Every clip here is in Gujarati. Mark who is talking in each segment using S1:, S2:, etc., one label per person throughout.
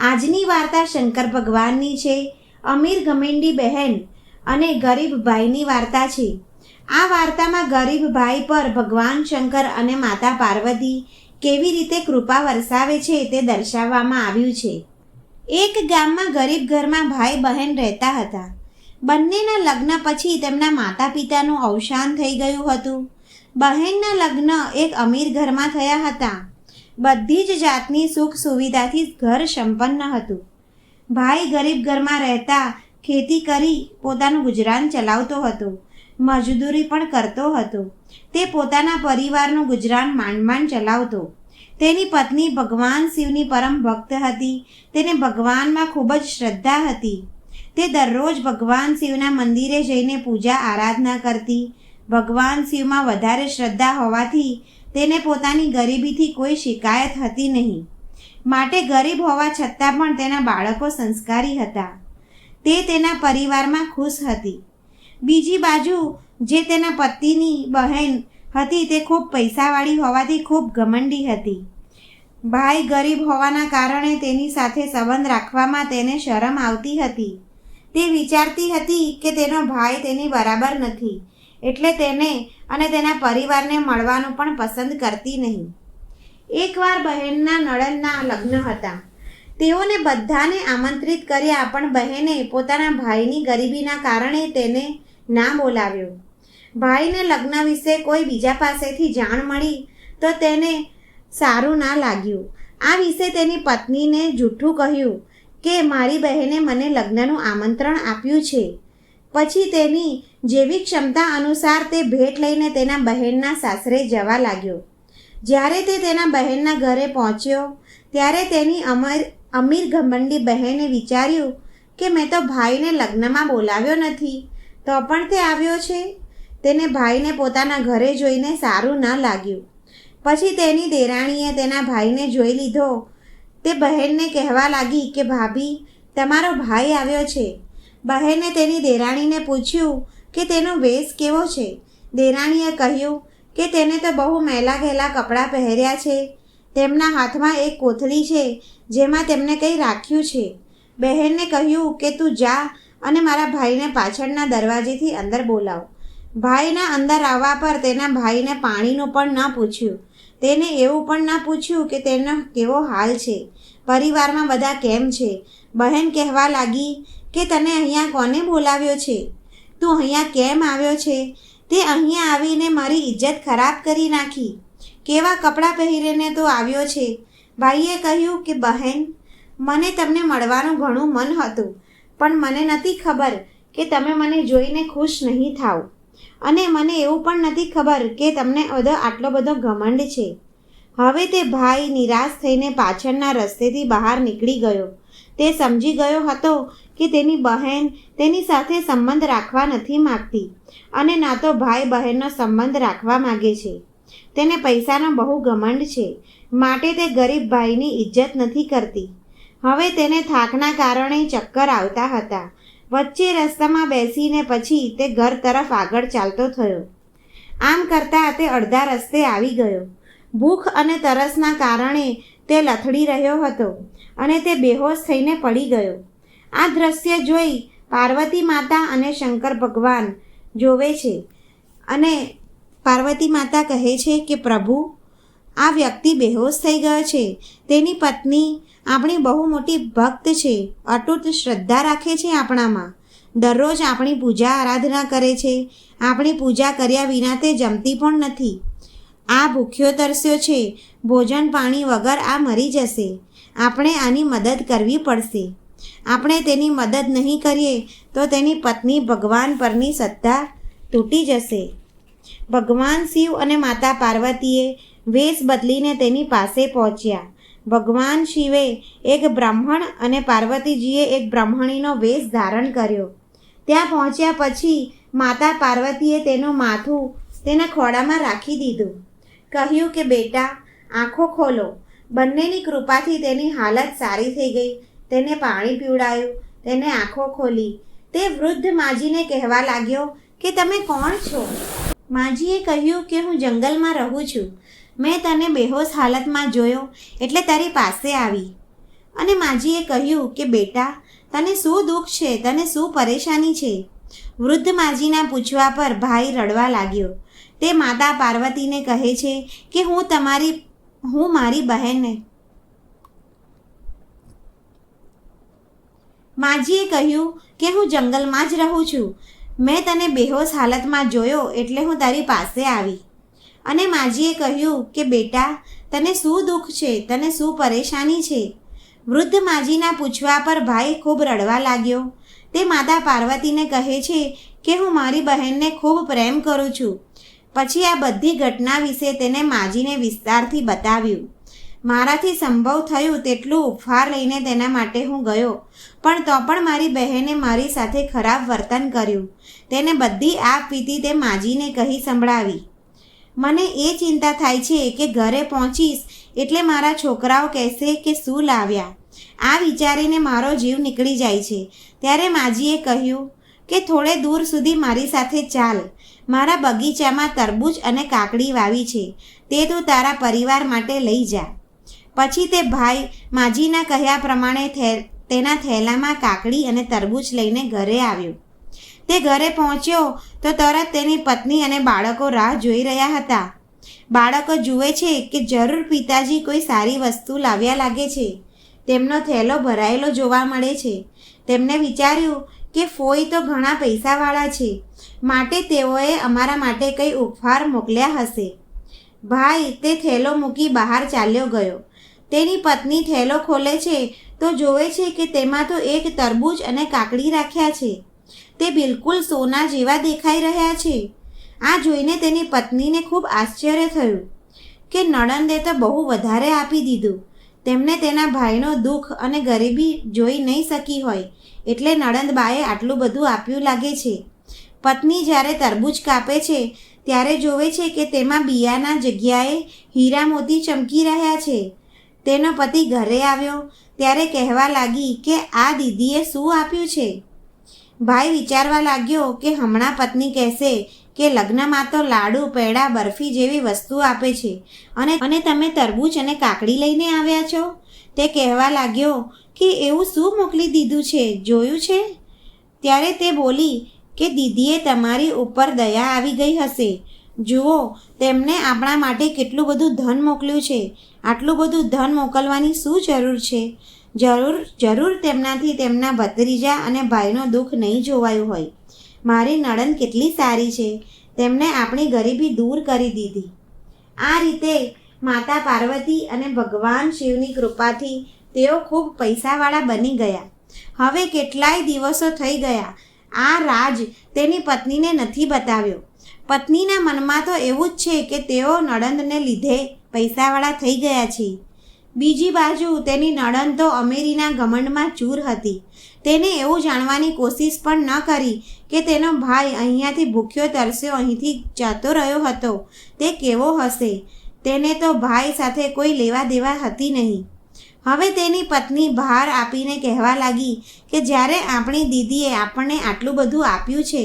S1: આજની વાર્તા શંકર ભગવાનની છે. અમીર ઘમંડી બહેન અને ગરીબ ભાઈની વાર્તા છે. આ વાર્તામાં ગરીબ ભાઈ પર ભગવાન શંકર અને માતા પાર્વતી કેવી રીતે કૃપા વરસાવે છે તે દર્શાવવામાં આવ્યું છે. એક ગામમાં ગરીબ ઘરમાં ભાઈ બહેન રહેતા હતા. બંનેના લગ્ન પછી તેમના માતા પિતાનું અવસાન થઈ ગયું હતું. બહેનના લગ્ન એક અમીર ઘરમાં થયા હતા. બધી જ જાતની સુખ સુવિધાથી ઘર સંપન્ન હતું. ભાઈ ગરીબ ઘરમાં રહેતા ખેતી કરી પોતાનું ગુજરાન ચલાવતો હતો. મજદૂરી પણ કરતો હતો. તે પોતાના પરિવારનું ગુજરાન માંડ માંડ ચલાવતો. તેની પત્ની ભગવાન શિવની પરમ ભક્ત હતી. તેને ભગવાનમાં ખૂબ જ શ્રદ્ધા હતી. તે દરરોજ ભગવાન શિવના મંદિરે જઈને પૂજા આરાધના કરતી. ભગવાન શિવમાં વધારે શ્રદ્ધા હોવાથી તેને પોતાની ગરીબીથી કોઈ શિકાયત હતી નહીં. માટે ગરીબ હોવા છતાં પણ તેના બાળકો સંસ્કારી હતા. તે તેના પરિવારમાં ખુશ હતી. બીજી બાજુ જે તેના પતિની બહેન હતી તે ખૂબ પૈસાવાળી હોવાથી ખૂબ ઘમંડી હતી. ભાઈ ગરીબ હોવાના કારણે તેની સાથે સંબંધ રાખવામાં તેને શરમ આવતી હતી. તે વિચારતી હતી કે તેનો ભાઈ તેની બરાબર નથી, એટલે તેને અને તેના પરિવારને મળવાનું પણ પસંદ કરતી નહીં. એકવાર બહેનના નણંદના લગ્ન હતા. તેઓને બધાને આમંત્રિત કર્યા, પણ બહેને પોતાના ભાઈની ગરીબીના કારણે તેને ના બોલાવ્યો. ભાઈને લગ્ન વિશે કોઈ બીજા પાસેથી જાણ મળી તો તેને સારું ના લાગ્યું. આ વિશે તેની પત્નીને જૂઠું કહ્યું કે મારી બહેને મને લગ્નનું આમંત્રણ આપ્યું છે. પછી તેની જેવી ક્ષમતા અનુસાર તે ભેટ લઈને તેના બહેનના સાસરે જવા લાગ્યો. જ્યારે તે તેના બહેનના ઘરે પહોંચ્યો ત્યારે તેની અમીર ઘમંડી બહેને વિચાર્યું કે મેં તો ભાઈને લગ્નમાં બોલાવ્યો નથી, તો પણ તે આવ્યો છે. તેને ભાઈને પોતાના ઘરે જોઈને સારું ન લાગ્યું. પછી તેની દેરાણીએ તેના ભાઈને જોઈ લીધો. તે બહેનને કહેવા લાગી કે ભાભી, તમારો ભાઈ આવ્યો છે. બહેને તેની દેરાણીને પૂછ્યું કે તેનો વેશ કેવો છે. દેરાણીએ કહ્યું કે તેને તો બહુ મેલા ઘેલા કપડાં પહેર્યા છે. તેમના હાથમાં એક કોથળી છે જેમાં તેમને કંઈ રાખ્યું છે. બહેનને કહ્યું કે તું જા અને મારા ભાઈને પાછળના દરવાજેથી અંદર બોલાવ. ભાઈના અંદર આવવા પર તેના ભાઈને પાણીનું પણ ન પૂછ્યું. તેને એવું પણ ન પૂછ્યું કે તેનો કેવો હાલ છે, પરિવારમાં બધા કેમ છે. બહેન કહેવા લાગી કે તને અહીંયા કોને બોલાવ્યો છે? તું અહીંયા કેમ આવ્યો છે? તે અહીંયા આવીને મારી ઇજ્જત ખરાબ કરી નાખી. કેવા કપડાં પહેરીને તો આવ્યો છે. ભાઈએ કહ્યું કે બહેન, મને તમને મળવાનું ઘણું મન હતું, પણ મને નથી ખબર કે તમે મને જોઈને ખુશ નહીં થાવ, અને મને એવું પણ નથી ખબર કે તમને આટલો બધો ઘમંડ છે. હવે તે ભાઈ નિરાશ થઈને પાછળના રસ્તેથી બહાર નીકળી ગયો. તે સમજી ગયો હતો કે તેની બહેન તેની સાથે સંબંધ રાખવા નથી માગતી, અને ના તો ભાઈ બહેનનો સંબંધ રાખવા માગે છે. તેને પૈસાનો બહુ ઘમંડ છે, માટે તે ગરીબ ભાઈની ઇજ્જત નથી કરતી. હવે તેને થાકના કારણે ચક્કર આવતા હતા. વચ્ચે રસ્તામાં બેસીને પછી તે ઘર તરફ આગળ ચાલતો થયો. આમ કરતાં તે અડધા રસ્તે આવી ગયો. ભૂખ અને તરસના કારણે તે લથડી રહ્યો હતો અને તે બેહોશ થઈને પડી ગયો. આ દ્રશ્ય જોઈ પાર્વતી માતા અને શંકર ભગવાન જોવે છે, અને પાર્વતી માતા કહે છે કે પ્રભુ, આ વ્યક્તિ બેહોશ થઈ ગયો છે. તેની પત્ની આપણી બહુ મોટી ભક્ત છે, અતૂટ શ્રદ્ધા રાખે છે આપણામાં, દરરોજ આપણી પૂજા આરાધના કરે છે. આપણી પૂજા કર્યા વિના તે જમતી પણ નથી. આ ભૂખ્યો તરસ્યો છે. ભોજન પાણી વગર આ મરી જશે. આપણે આની મદદ કરવી પડશે. આપણે તેની મદદ નહીં કરીએ તો તેની પત્ની ભગવાન પરની શ્રદ્ધા તૂટી જશે. ભગવાન શિવ અને માતા પાર્વતીએ વેશ બદલીને તેની પાસે પહોંચ્યા. ભગવાન શિવે એક બ્રાહ્મણ અને પાર્વતીજીએ એક બ્રાહ્મણીનો વેશ ધારણ કર્યો. ત્યાં પહોંચ્યા પછી માતા પાર્વતીએ તેનું માથું તેના ખોળામાં રાખી દીધું. કહ્યું કે બેટા, આંખો ખોલો. બંનેની કૃપાથી તેની હાલત સારી થઈ ગઈ. તેને પાણી પીવડાયું, તેને આંખો ખોલી. તે વૃદ્ધ માજીને કહેવા લાગ્યો કે તમે કોણ છો? માજીએ કહ્યું કે હું જંગલમાં રહું છું. મેં તને બેહોશ હાલતમાં જોયો એટલે તારી પાસે આવી. અને માજીએ કહ્યું કે બેટા, તને શું દુઃખ છે, તને શું પરેશાની છે? વૃદ્ધ માજીના પૂછવા પર ભાઈ રડવા લાગ્યો. તે માતા પાર્વતીને કહે છે કે હું મારી બહેનને. માજીએ કહ્યું કે હું જંગલમાં જ રહું છું. મેં તને બેહોશ હાલતમાં જોયો એટલે હું તારી પાસે આવી. અને માજીએ કહ્યું કે બેટા, તને શું દુઃખ છે, તને શું પરેશાની છે? વૃદ્ધ માજીના પૂછવા પર ભાઈ ખૂબ રડવા લાગ્યો. તે માતા પાર્વતીને કહે છે કે હું મારી બહેનને ખૂબ પ્રેમ કરું છું. પછી આ બધી ઘટના વિશે તેને માજીને વિસ્તારથી બતાવ્યું. મારાથી સંભવ થયું તેટલું ઉપહાર લઈને તેના માટે હું ગયો, પણ તો પણ મારી બહેને મારી સાથે ખરાબ વર્તન કર્યું. તેને બધી આપવીતી તે માજીને કહી સંભળાવી. મને એ ચિંતા થાય છે કે ઘરે પહોંચીશ એટલે મારા છોકરાઓ કહેશે કે શું લાવ્યા. આ વિચારીને મારો જીવ નીકળી જાય છે. ત્યારે માજીએ કહ્યું કે થોડે દૂર સુધી મારી સાથે ચાલ. મારા બગીચામાં તરબૂચ અને કાકડી વાવી છે, તે તું તારા પરિવાર માટે લઈ જા. પછી તે ભાઈ માજીના કહ્યા પ્રમાણે તેના થેલામાં કાકડી અને તરબૂચ લઈને ઘરે આવ્યો. તે ઘરે પહોંચ્યો તો તરત તેની પત્ની અને બાળકો રાહ જોઈ રહ્યા હતા. બાળકો જુએ છે કે જરૂર પિતાજી કોઈ સારી વસ્તુ લાવ્યા લાગે છે. તેમનો થેલો ભરાયેલો જોવા મળે છે. તેમને વિચાર્યું કે ફોઈ તો ઘણા પૈસાવાળા છે, માટે તેઓએ અમારા માટે કંઈ ઉપહાર મોકલ્યા હશે. ભાઈ તે થેલો મૂકી બહાર ચાલ્યો ગયો. તેની પત્ની થેલો ખોલે છે તો જોવે છે કે તેમાં તો એક તરબૂચ અને કાકડી રાખ્યા છે. તે બિલકુલ સોના જેવા દેખાઈ રહ્યા છે. આ જોઈને તેની પત્નીને ખૂબ આશ્ચર્ય થયું કે નણંદે તો બહુ વધારે આપી દીધું. તેમને તેના ભાઈનો દુઃખ અને ગરીબી જોઈ નહીં શકી હોય એટલે નણંદબાએ આટલું બધું આપ્યું લાગે છે. પત્ની જ્યારે તરબૂચ કાપે છે ત્યારે જોવે છે કે તેમાં બિયાના જગ્યાએ હીરા મોતી ચમકી રહ્યા છે. તેનો પતિ ઘરે આવ્યો ત્યારે કહેવા લાગી કે આ દીદીએ શું આપ્યું છે. ભાઈ વિચારવા લાગ્યો કે હમણાં પત્ની કહેશે કે લગ્નમાં તો લાડુ, પેડા, બરફી જેવી વસ્તુ આપે છે અને તમે તરબૂચ અને કાકડી લઈને આવ્યા છો. તે કહેવા લાગ્યો કે એવું શું મોકલી દીધું છે, જોયું છે? ત્યારે તે બોલી કે દીદીએ તમારી ઉપર દયા આવી ગઈ હશે. જુઓ, તેમને આપણા માટે કેટલું બધું ધન મોકલ્યું છે. આટલું બધું ધન મોકલવાની શું જરૂર છે? જરૂર તેમનાથી તેમના ભત્રીજા અને ભાઈનો દુઃખ નહીં જોવાયું હોય. મારી નણંદ કેટલી સારી છે, તેમણે આપણી ગરીબી દૂર કરી દીધી. આ રીતે માતા પાર્વતી અને ભગવાન શિવની કૃપાથી તેઓ ખૂબ પૈસાવાળા બની ગયા. હવે કેટલાય દિવસો થઈ ગયા. આ રાજ તેની પત્નીને નથી બતાવ્યો. પત્નીના મનમાં તો એવું જ છે કે તેઓ નણંદને લીધે પૈસાવાળા થઈ ગયા છે. બીજી બાજુ તેની નણંદ તો અમીરીના ઘમંડમાં ચૂર હતી. તેને એવું જાણવાની કોશિશ પણ ન કરી કે તેનો ભાઈ અહીંયાથી ભૂખ્યો તરસ્યો અહીંથી જતો રહ્યો હતો તે કેવો હશે. તેને તો ભાઈ સાથે કોઈ લેવા દેવા હતી નહીં. હવે તેની પત્ની ભાર આપીને કહેવા લાગી કે જ્યારે આપણી દીદીએ આપણને આટલું બધું આપ્યું છે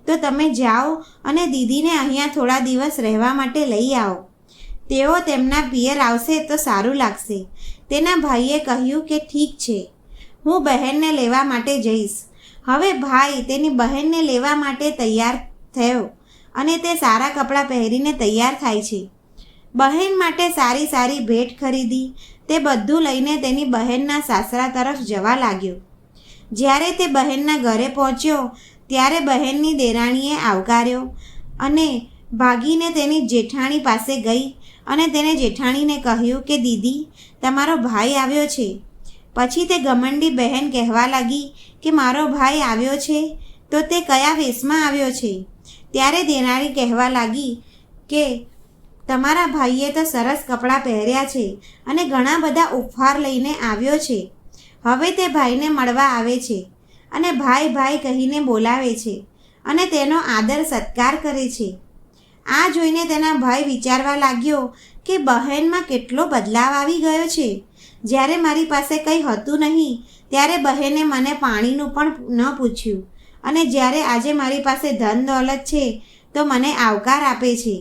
S1: તો તમે જાઓ અને દીદીને અહીંયા થોડા દિવસ રહેવા માટે લઈ આવો. તેઓ તેમના પિયર આવશે તો સારું લાગશે. તેના ભાઈએ કહ્યું કે ઠીક છે, હું બહેનને લેવા માટે જઈશ. હવે ભાઈ તેની બહેનને લેવા માટે તૈયાર થયો અને તે સારા કપડાં પહેરીને તૈયાર થાય છે. બહેન માટે સારી સારી ભેટ ખરીદી. તે બધું લઈને તેની બહેનના સાસરા તરફ જવા લાગ્યો. જ્યારે તે બહેનના ઘરે પહોંચ્યો ત્યારે બહેનની દેરાણીએ આવકાર્યો અને ભાગીને તેની જેઠાણી પાસે ગઈ અને તેને જેઠાણીને કહ્યું કે દીદી, તમારો ભાઈ આવ્યો છે. પછી તે ઘમંડી બહેન કહેવા લાગી કે મારો ભાઈ આવ્યો છે તો તે કયા વેશમાં આવ્યો છે? ત્યારે દેરાણી કહેવા લાગી કે તમારા ભાઈએ તો સરસ કપડાં પહેર્યા છે અને ઘણા બધા ઉપહાર લઈને આવ્યો છે. હવે તે ભાઈને મળવા આવે છે અને ભાઈ ભાઈ કહીને બોલાવે છે અને તેનો આદર સત્કાર કરે છે. આ જોઈને તેના ભાઈ વિચારવા લાગ્યો કે બહેનમાં કેટલો બદલાવ આવી ગયો છે. જ્યારે મારી પાસે કંઈ હતું નહીં ત્યારે બહેને મને પાણીનું પણ ન પૂછ્યું અને જ્યારે આજે મારી પાસે ધન દોલત છે તો મને આવકાર આપે છે.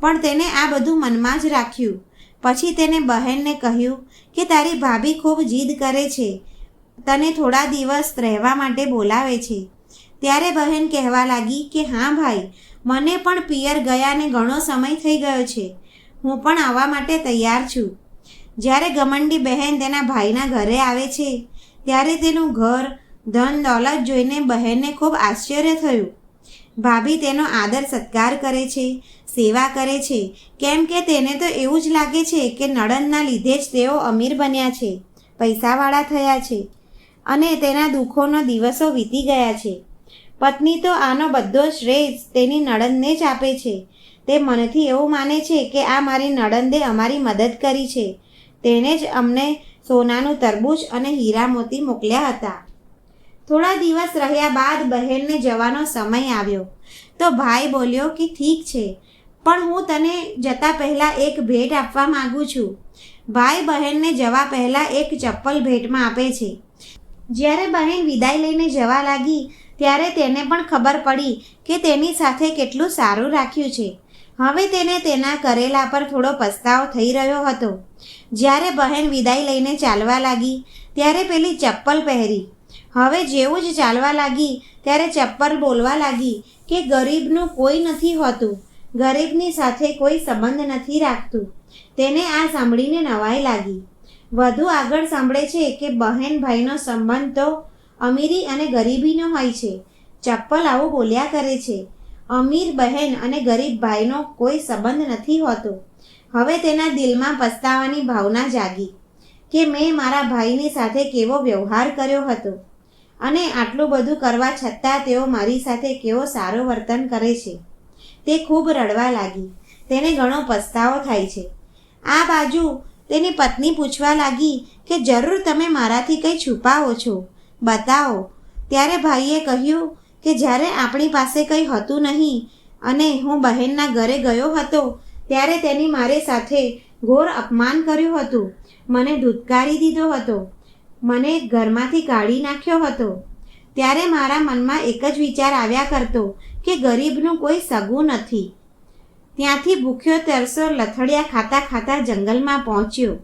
S1: પણ તેને આ બધું મનમાં જ રાખ્યું. પછી તેને બહેનને કહ્યું કે તારી ભાભી ખૂબ જીદ કરે છે, તને થોડા દિવસ રહેવા માટે બોલાવે છે. ત્યારે બહેન કહેવા લાગી કે હા ભાઈ, મને પણ પિયર ગયાને ઘણો સમય થઈ ગયો છે, હું પણ આવવા માટે તૈયાર છું. જ્યારે ઘમંડી બહેન તેના ભાઈના ઘરે આવે છે ત્યારે તેનું ઘર, ધન દોલત જોઈને બહેનને ખૂબ આશ્ચર્ય થયું. ભાભી તેનો આદર સત્કાર કરે છે, સેવા કરે છે, કેમ કે તેને તો એવું જ લાગે છે કે નણંદના લીધે જ તેઓ અમીર બન્યા છે, પૈસાવાળા થયા છે અને તેના દુઃખોનો દિવસો વીતી ગયા છે. પત્ની તો આનો બધો શ્રેય તેની નણંદને જ આપે છે. તે મનથી એવું માને છે કે આ મારી નણંદે અમારી મદદ કરી છે, તેને જ અમને સોનાનું તરબૂચ અને હીરા મોતી મોકલ્યા હતા. થોડા દિવસ રહ્યા બાદ બહેનને જવાનો સમય આવ્યો તો ભાઈ બોલ્યો કે ઠીક છે, પણ હું તને જતા પહેલાં એક ભેટ આપવા માગું છું. ભાઈ બહેનને જવા પહેલાં એક ચપ્પલ ભેટમાં આપે છે. જ્યારે બહેન વિદાય લઈને જવા લાગી ત્યારે તેને પણ ખબર પડી કે તેની સાથે કેટલું સારું રાખ્યું છે. હવે તેને તેના કરેલા પર થોડો પસ્તાવો થઈ રહ્યો હતો. જ્યારે બહેન વિદાય લઈને ચાલવા લાગી ત્યારે પેલી ચપ્પલ પહેરી. હવે જેવું જ ચાલવા લાગી ત્યારે ચપ્પલ બોલવા લાગી કે ગરીબનું કોઈ નથી હોતું, ગરીબની સાથે કોઈ સંબંધ નથી રાખતું. તેને આ સાંભળીને નવાઈ લાગી. વધુ આગળ સાંભળે છે કે બહેન ભાઈનો સંબંધ તો અમીરી અને ગરીબીનો હોય છે. ચપ્પલ આવું બોલ્યા કરે છે, અમીર બહેન અને ગરીબ ભાઈનો કોઈ સંબંધ નથી હોતો. હવે તેના દિલમાં પસ્તાવાની ભાવના જાગી કે મેં મારા ભાઈની સાથે કેવો વ્યવહાર કર્યો હતો અને આટલું બધું કરવા છતાં તેઓ મારી સાથે કેવો સારો વર્તન કરે છે. તે ખૂબ રડવા લાગી. તેને ઘણો પસ્તાવો થાય છે. આ બાજુ તેની પત્ની પૂછવા લાગી કે જરૂર તમે મારાથી કંઈ છુપાવો છો, બતાવો. ત્યારે ભાઈએ કહ્યું કે જ્યારે આપણી પાસે કંઈ હતું નહીં અને હું બહેનના ઘરે ગયો હતો ત્યારે તેની મારી સાથે ઘોર અપમાન કર્યું હતું, મને ધૂતકારી દીધો હતો, મને ઘરમાંથી કાઢી નાખ્યો હતો. ત્યારે મારા મનમાં એક જ વિચાર આવ્યા કરતો કે ગરીબનું કોઈ સગું નથી. ત્યાંથી ભૂખ્યો તરસો લથડિયા ખાતા ખાતા જંગલમાં પહોંચ્યો.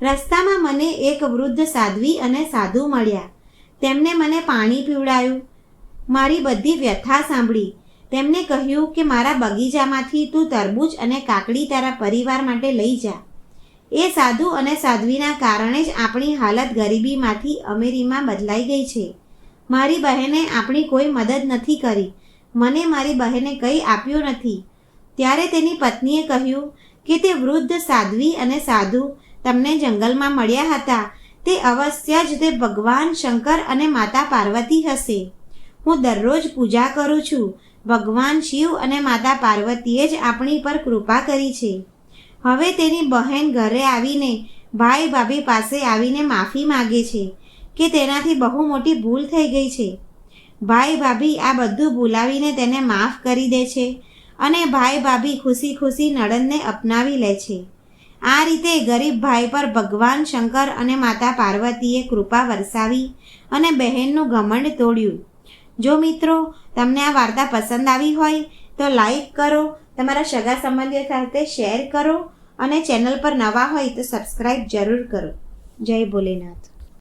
S1: રસ્તામાં મને એક વૃદ્ધ સાધ્વી અને સાધુ મળ્યા. તેમને મને પાણી પીવડાયું, મારી બધી વ્યથા સાંભળી. તેમને કહ્યું કે મારા બગીચામાંથી તું તરબૂચ અને કાકડી તારા પરિવાર માટે લઈ જા. એ સાધુ અને સાધ્વીના કારણે જ આપણી હાલત ગરીબીમાંથી અમીરીમાં બદલાઈ ગઈ છે. મારી બહેને આપણી કોઈ મદદ નથી કરી, મને મારી બહેને કંઈ આપ્યું નથી. ત્યારે તેની પત્નીએ કહ્યું કે તે વૃદ્ધ સાધ્વી અને સાધુ તમને જંગલમાં મળ્યા હતા, તે અવશ્ય જ તે ભગવાન શંકર અને માતા પાર્વતી હશે. હું દરરોજ પૂજા કરું છું. ભગવાન શિવ અને માતા પાર્વતીએ જ આપણી પર કૃપા કરી છે. હવે તેની બહેન ઘરે આવીને ભાઈ ભાભી પાસે આવીને માફી માગે છે કે તેનાથી બહુ મોટી ભૂલ થઈ ગઈ છે. ભાઈ ભાભી આ બધું ભૂલાવીને તેને માફ કરી દે છે અને ભાઈ ભાભી ખુશી ખુશી નણંદને અપનાવી લે છે. આ રીતે ગરીબ ભાઈ પર ભગવાન શંકર અને માતા પાર્વતીએ કૃપા વરસાવી અને બહેનનું ઘમંડ તોડ્યું. જો મિત્રો તમને આ વાર્તા પસંદ આવી હોય તો લાઈક કરો, તમારા સગા સંબંધીઓ સાથે શેર કરો અને ચેનલ પર નવા હોય તો સબસ્ક્રાઈબ જરૂર કરો. જય ભોલેનાથ.